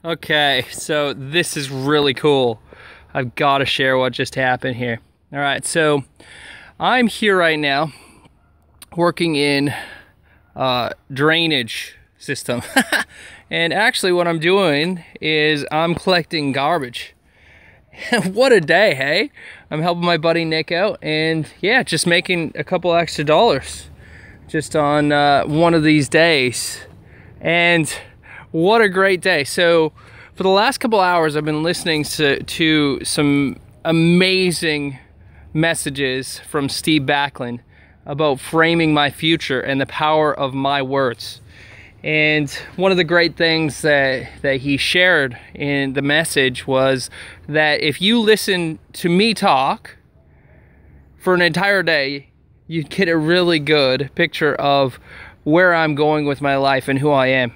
Okay, so this is really cool. I've got to share what just happened here. All right, so I'm here right now working in drainage system. And actually what I'm doing is I'm collecting garbage. What a day, hey? I'm helping my buddy Nick out and yeah, just making a couple extra dollars just on one of these days. And what a great day. So for the last couple hours I've been listening to some amazing messages from Steve Backlund about framing my future and the power of my words. And one of the great things that he shared in the message was that if you listen to me talk for an entire day, you'd get a really good picture of where I'm going with my life and who I am.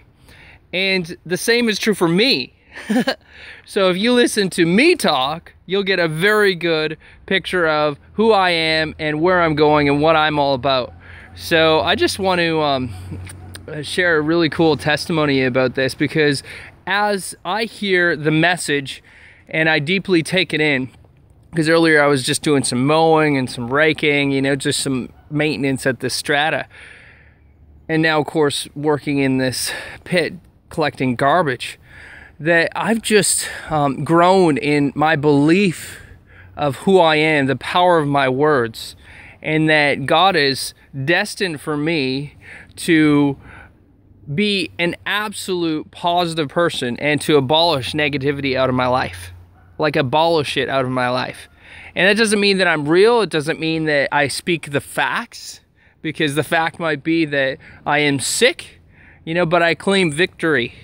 And the same is true for me. So if you listen to me talk, you'll get a very good picture of who I am and where I'm going and what I'm all about. So I just want to share a really cool testimony about this, because as I hear the message and I deeply take it in, because earlier I was just doing some mowing and some raking, you know, just some maintenance at the strata. And now, of course, working in this pit collecting garbage, that I've just grown in my belief of who I am, the power of my words, and that God is destined for me to be an absolute positive person and to abolish negativity out of my life. Like abolish it out of my life. And that doesn't mean that I'm real. It doesn't mean that I speak the facts, because the fact might be that I am sick, you know, but I claim victory.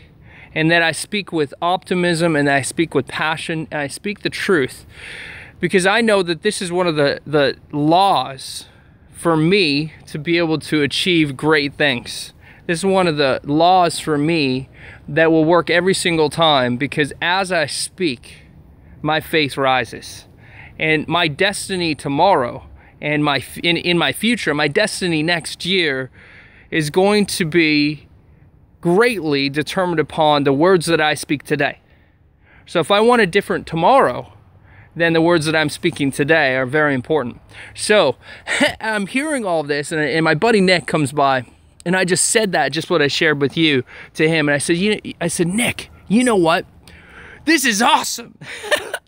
And that I speak with optimism, and I speak with passion, and I speak the truth. Because I know that this is one of the laws for me to be able to achieve great things. This is one of the laws for me that will work every single time, because as I speak, my faith rises. And my destiny tomorrow and in my future, my destiny next year is going to be greatly determined upon the words that I speak today. So if I want a different tomorrow, then the words that I'm speaking today are very important. So I'm hearing all of this, and my buddy Nick comes by, and I just said that, just what I shared with you, to him. And I said, Nick, you know what? This is awesome.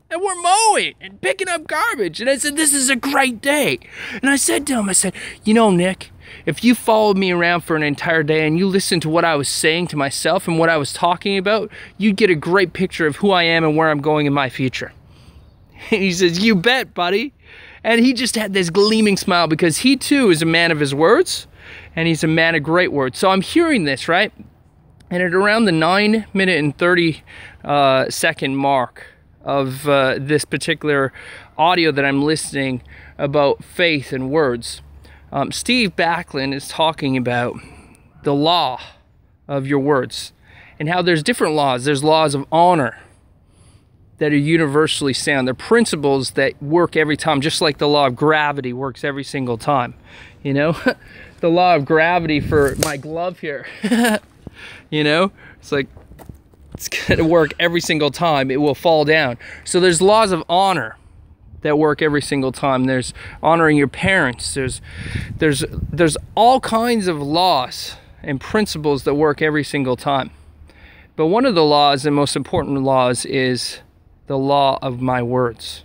And we're mowing and picking up garbage. And I said, this is a great day. And I said to him, I said, you know, Nick, if you followed me around for an entire day and you listened to what I was saying to myself and what I was talking about, you'd get a great picture of who I am and where I'm going in my future. And he says, you bet, buddy. And he just had this gleaming smile, because he too is a man of his words, and he's a man of great words. So I'm hearing this, right? And at around the 9-minute and 30-second mark of this particular audio that I'm listening about faith and words, Steve Backlund is talking about the law of your words and how there's different laws. There's laws of honor that are universally sound. They're principles that work every time, just like the law of gravity works every single time. You know, the law of gravity for my glove here, you know, it's like, it's going to work every single time. It will fall down. So there's laws of honor that work every single time. There's honoring your parents. There's all kinds of laws and principles that work every single time. But one of the laws, and most important laws, is the law of my words.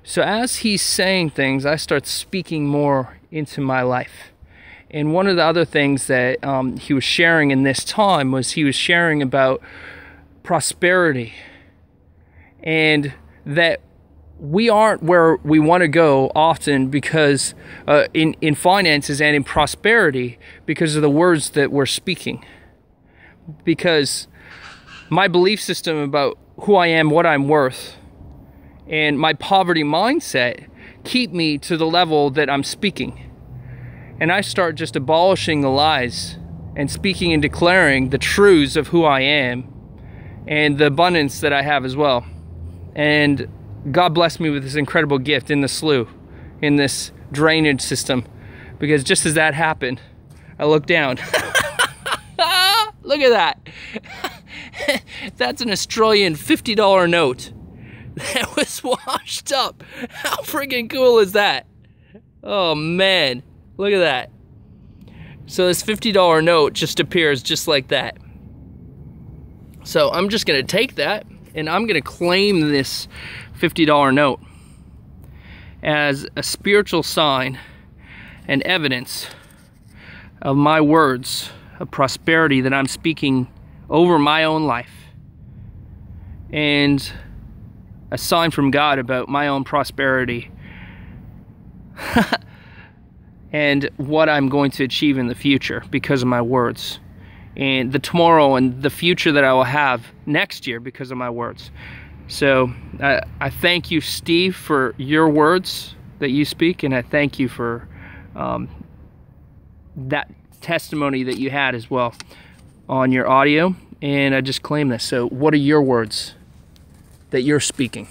So as he's saying things, I start speaking more into my life. And one of the other things that he was sharing in this time was he was sharing about prosperity, and that we aren't where we want to go often, because in finances and in prosperity, because of the words that we're speaking. Because my belief system about who I am, what I'm worth, and my poverty mindset keep me to the level that I'm speaking. And I start just abolishing the lies and speaking and declaring the truths of who I am and the abundance that I have as well. And God blessed me with this incredible gift in the slough, in this drainage system, because just as that happened, I looked down. Look at that. That's an Australian $50 note that was washed up. How freaking cool is that? Oh man, look at that. So this $50 note just appears just like that. So I'm just gonna take that and I'm gonna claim this $50 note as a spiritual sign and evidence of my words of prosperity that I'm speaking over my own life, and a sign from God about my own prosperity and what I'm going to achieve in the future because of my words, and the tomorrow and the future that I will have next year because of my words. So I thank you, Steve, for your words that you speak, and I thank you for that testimony that you had as well on your audio, and I just claim this. So what are your words that you're speaking?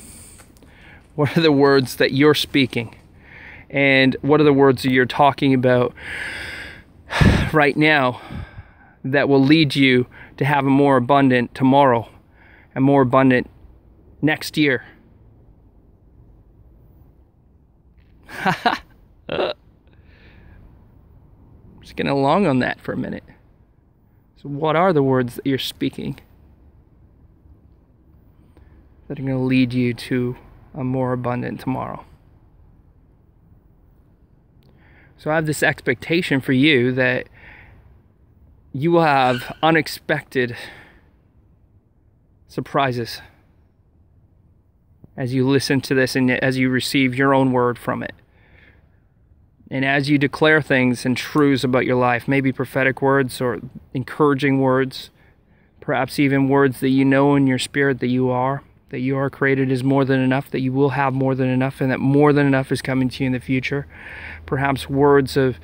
What are the words that you're speaking? And what are the words that you're talking about right now that will lead you to have a more abundant tomorrow, a more abundant next year? Just getting along on that for a minute. So what are the words that you're speaking that are going to lead you to a more abundant tomorrow? So I have this expectation for you that you will have unexpected surprises as you listen to this and as you receive your own word from it. And as you declare things and truths about your life, maybe prophetic words or encouraging words, perhaps even words that you know in your spirit that you are created as more than enough, that you will have more than enough, and that more than enough is coming to you in the future. Perhaps words of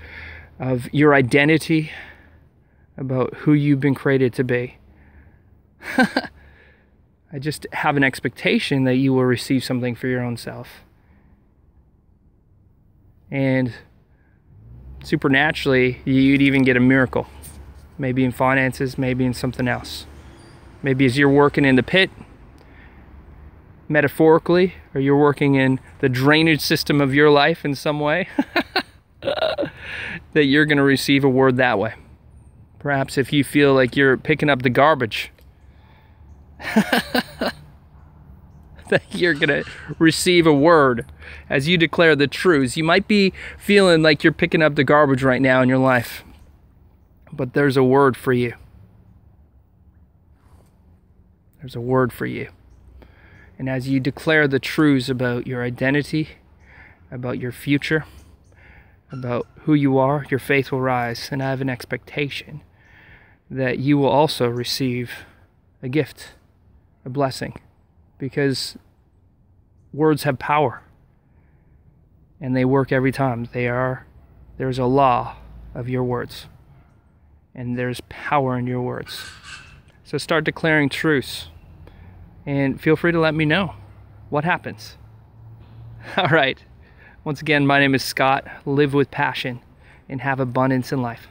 your identity, about who you've been created to be. I just have an expectation that you will receive something for your own self. And supernaturally, you'd even get a miracle. Maybe in finances, maybe in something else. Maybe as you're working in the pit, metaphorically, or you're working in the drainage system of your life in some way, that you're going to receive a word that way. Perhaps if you feel like you're picking up the garbage, that you're going to receive a word as you declare the truths. You might be feeling like you're picking up the garbage right now in your life, but there's a word for you. There's a word for you. And as you declare the truths about your identity, about your future, about who you are, your faith will rise. And I have an expectation that you will also receive a gift, a blessing, because words have power and they work every time. There's a law of your words, and there's power in your words. So start declaring truths, and feel free to let me know what happens. All right. Once again, my name is Scott. Live with passion and have abundance in life.